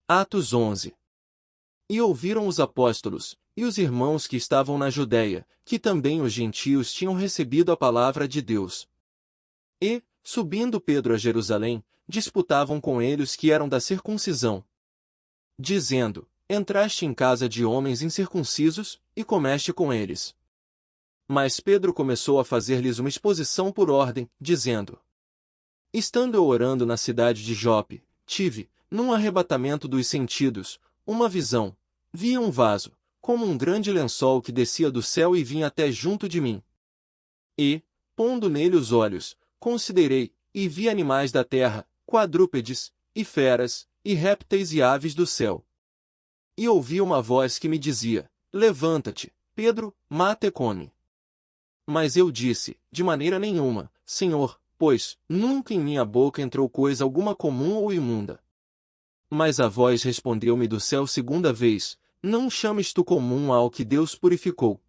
Atos 11. E ouviram os apóstolos, e os irmãos que estavam na Judéia, que também os gentios tinham recebido a palavra de Deus. E, subindo Pedro a Jerusalém, disputavam com eles que eram da circuncisão, dizendo: Entraste em casa de homens incircuncisos, e comeste com eles. Mas Pedro começou a fazer-lhes uma exposição por ordem, dizendo: Estando eu orando na cidade de Jope, tive, num arrebatamento dos sentidos, uma visão. Vi um vaso, como um grande lençol que descia do céu e vinha até junto de mim. E, pondo nele os olhos, considerei, e vi animais da terra, quadrúpedes, e feras, e répteis e aves do céu. E ouvi uma voz que me dizia: Levanta-te, Pedro, mata e come. Mas eu disse: De maneira nenhuma, Senhor, pois nunca em minha boca entrou coisa alguma comum ou imunda. Mas a voz respondeu-me do céu segunda vez: Não chames tu comum ao que Deus purificou.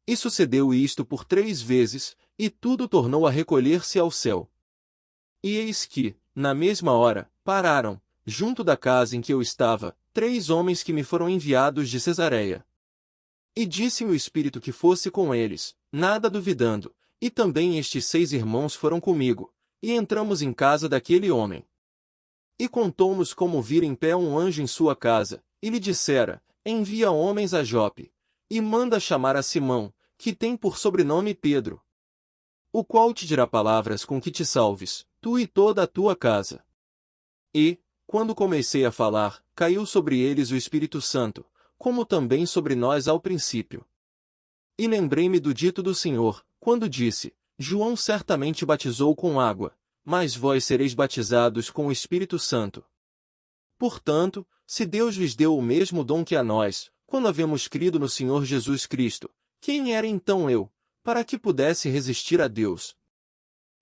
E sucedeu isto por 3 vezes, e tudo tornou a recolher-se ao céu. E eis que, na mesma hora, pararam, junto da casa em que eu estava, 3 homens que me foram enviados de Cesareia. E disse-me o Espírito que fosse com eles, nada duvidando, e também estes 6 irmãos foram comigo, e entramos em casa daquele homem. E contou-nos como vira em pé um anjo em sua casa, e lhe dissera: Envia homens a Jope, e manda chamar a Simão, que tem por sobrenome Pedro, o qual te dirá palavras com que te salves, tu e toda a tua casa. E, quando comecei a falar, caiu sobre eles o Espírito Santo, como também sobre nós ao princípio. E lembrei-me do dito do Senhor, quando disse: João certamente batizou com água, mas vós sereis batizados com o Espírito Santo. Portanto, se Deus lhes deu o mesmo dom que a nós, quando havemos crido no Senhor Jesus Cristo, quem era então eu, para que pudesse resistir a Deus?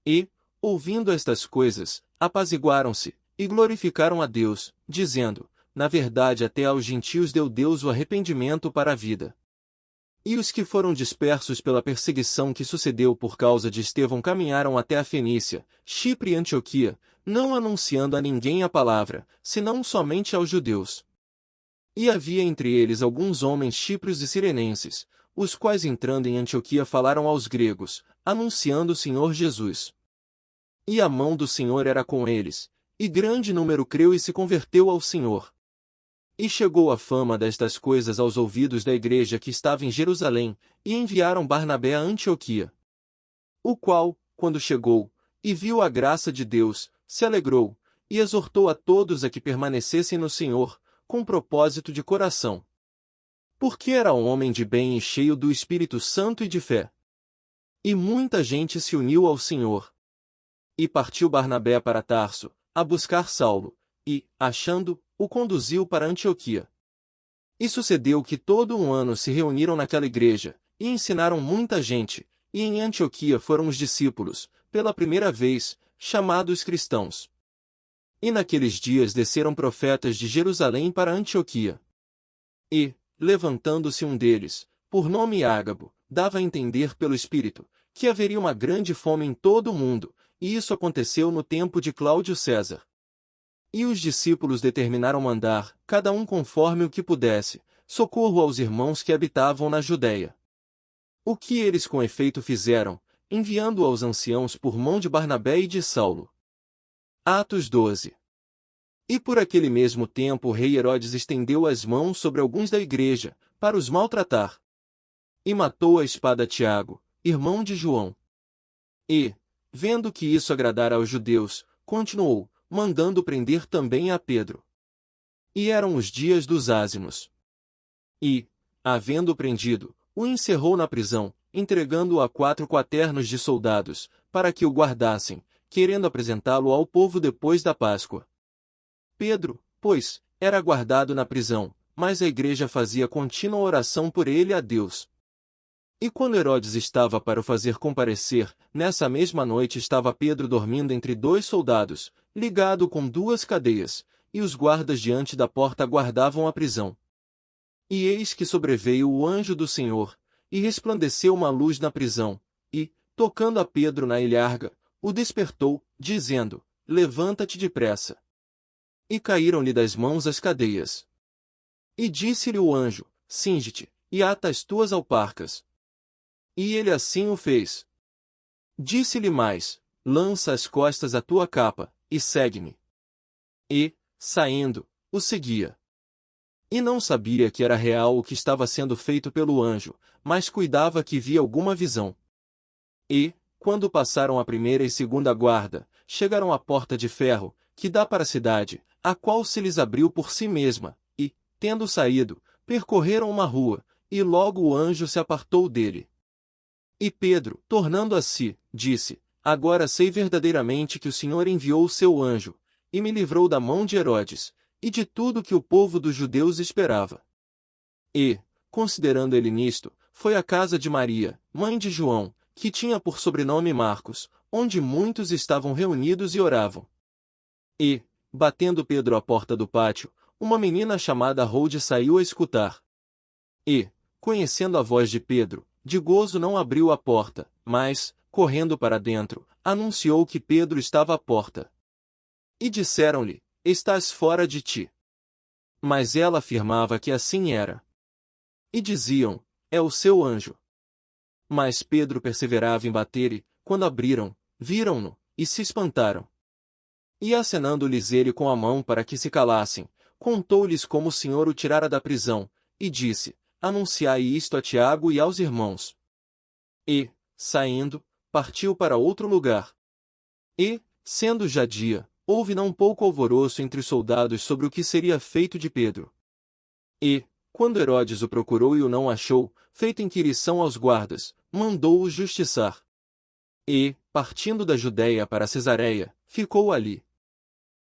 E, ouvindo estas coisas, apaziguaram-se, e glorificaram a Deus, dizendo: Na verdade até aos gentios deu Deus o arrependimento para a vida. E os que foram dispersos pela perseguição que sucedeu por causa de Estevão caminharam até a Fenícia, Chipre e Antioquia, não anunciando a ninguém a palavra, senão somente aos judeus. E havia entre eles alguns homens chíprios e cirenenses, os quais entrando em Antioquia falaram aos gregos, anunciando o Senhor Jesus. E a mão do Senhor era com eles, e grande número creu e se converteu ao Senhor. E chegou a fama destas coisas aos ouvidos da igreja que estava em Jerusalém, e enviaram Barnabé a Antioquia. O qual, quando chegou, e viu a graça de Deus, se alegrou, e exortou a todos a que permanecessem no Senhor, com propósito de coração. Porque era um homem de bem e cheio do Espírito Santo e de fé. E muita gente se uniu ao Senhor. E partiu Barnabé para Tarso, a buscar Saulo, e, achando, o conduziu para Antioquia. E sucedeu que todo um ano se reuniram naquela igreja, e ensinaram muita gente, e em Antioquia foram os discípulos, pela primeira vez, chamados cristãos. E naqueles dias desceram profetas de Jerusalém para Antioquia. E, levantando-se um deles, por nome Ágabo, dava a entender pelo Espírito, que haveria uma grande fome em todo o mundo, e isso aconteceu no tempo de Cláudio César. E os discípulos determinaram mandar, cada um conforme o que pudesse, socorro aos irmãos que habitavam na Judéia. O que eles com efeito fizeram, enviando aos anciãos por mão de Barnabé e de Saulo. Atos 12. E por aquele mesmo tempo o rei Herodes estendeu as mãos sobre alguns da igreja, para os maltratar. E matou a espada Tiago, irmão de João. E, vendo que isso agradara aos judeus, continuou, mandando prender também a Pedro. E eram os dias dos ázimos. E, havendo-o prendido, o encerrou na prisão, entregando-o a 4 quaternos de soldados, para que o guardassem, querendo apresentá-lo ao povo depois da Páscoa. Pedro, pois, era guardado na prisão, mas a igreja fazia contínua oração por ele a Deus. E quando Herodes estava para o fazer comparecer, nessa mesma noite estava Pedro dormindo entre 2 soldados, ligado com 2 cadeias, e os guardas diante da porta guardavam a prisão. E eis que sobreveio o anjo do Senhor, e resplandeceu uma luz na prisão, e, tocando a Pedro na ilharga, o despertou, dizendo: Levanta-te depressa. E caíram-lhe das mãos as cadeias. E disse-lhe o anjo: Cinge-te, e ata as tuas alparcas. E ele assim o fez. Disse-lhe mais: Lança às costas a tua capa, e segue-me. E, saindo, o seguia. E não sabia que era real o que estava sendo feito pelo anjo, mas cuidava que via alguma visão. E, quando passaram a primeira e segunda guarda, chegaram à porta de ferro, que dá para a cidade, a qual se lhes abriu por si mesma, e, tendo saído, percorreram uma rua, e logo o anjo se apartou dele. E Pedro, tornando a si, disse: Agora sei verdadeiramente que o Senhor enviou o seu anjo, e me livrou da mão de Herodes, e de tudo que o povo dos judeus esperava. E, considerando ele nisto, foi à casa de Maria, mãe de João, que tinha por sobrenome Marcos, onde muitos estavam reunidos e oravam. E, batendo Pedro à porta do pátio, uma menina chamada Rode saiu a escutar. E, conhecendo a voz de Pedro, de gozo não abriu a porta, mas, correndo para dentro, anunciou que Pedro estava à porta. E disseram-lhe: Estás fora de ti. Mas ela afirmava que assim era. E diziam: É o seu anjo. Mas Pedro perseverava em bater e, quando abriram, viram-no, e se espantaram. E acenando-lhes ele com a mão para que se calassem, contou-lhes como o Senhor o tirara da prisão, e disse: Anunciai isto a Tiago e aos irmãos. E, saindo, partiu para outro lugar. E, sendo já dia, houve não pouco alvoroço entre os soldados sobre o que seria feito de Pedro. E, quando Herodes o procurou e o não achou, feita inquirição aos guardas, mandou-o justiçar. E, partindo da Judéia para Cesareia, ficou ali.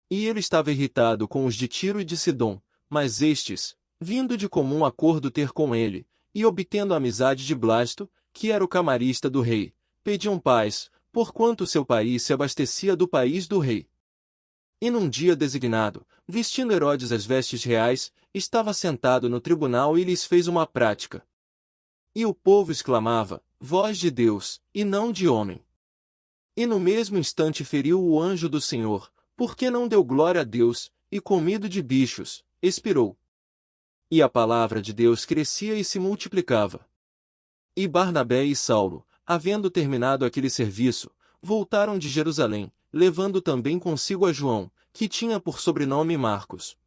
E ele estava irritado com os de Tiro e de Sidom, mas estes, vindo de comum acordo ter com ele, e obtendo a amizade de Blasto, que era o camarista do rei, pediam paz, porquanto seu país se abastecia do país do rei. E num dia designado, vestindo Herodes as vestes reais, estava sentado no tribunal e lhes fez uma prática. E o povo exclamava: Voz de Deus, e não de homem. E no mesmo instante feriu o anjo do Senhor, porque não deu glória a Deus, e comido de bichos, expirou. E a palavra de Deus crescia e se multiplicava. E Barnabé e Saulo, havendo terminado aquele serviço, voltaram de Jerusalém, levando também consigo a João, que tinha por sobrenome Marcos.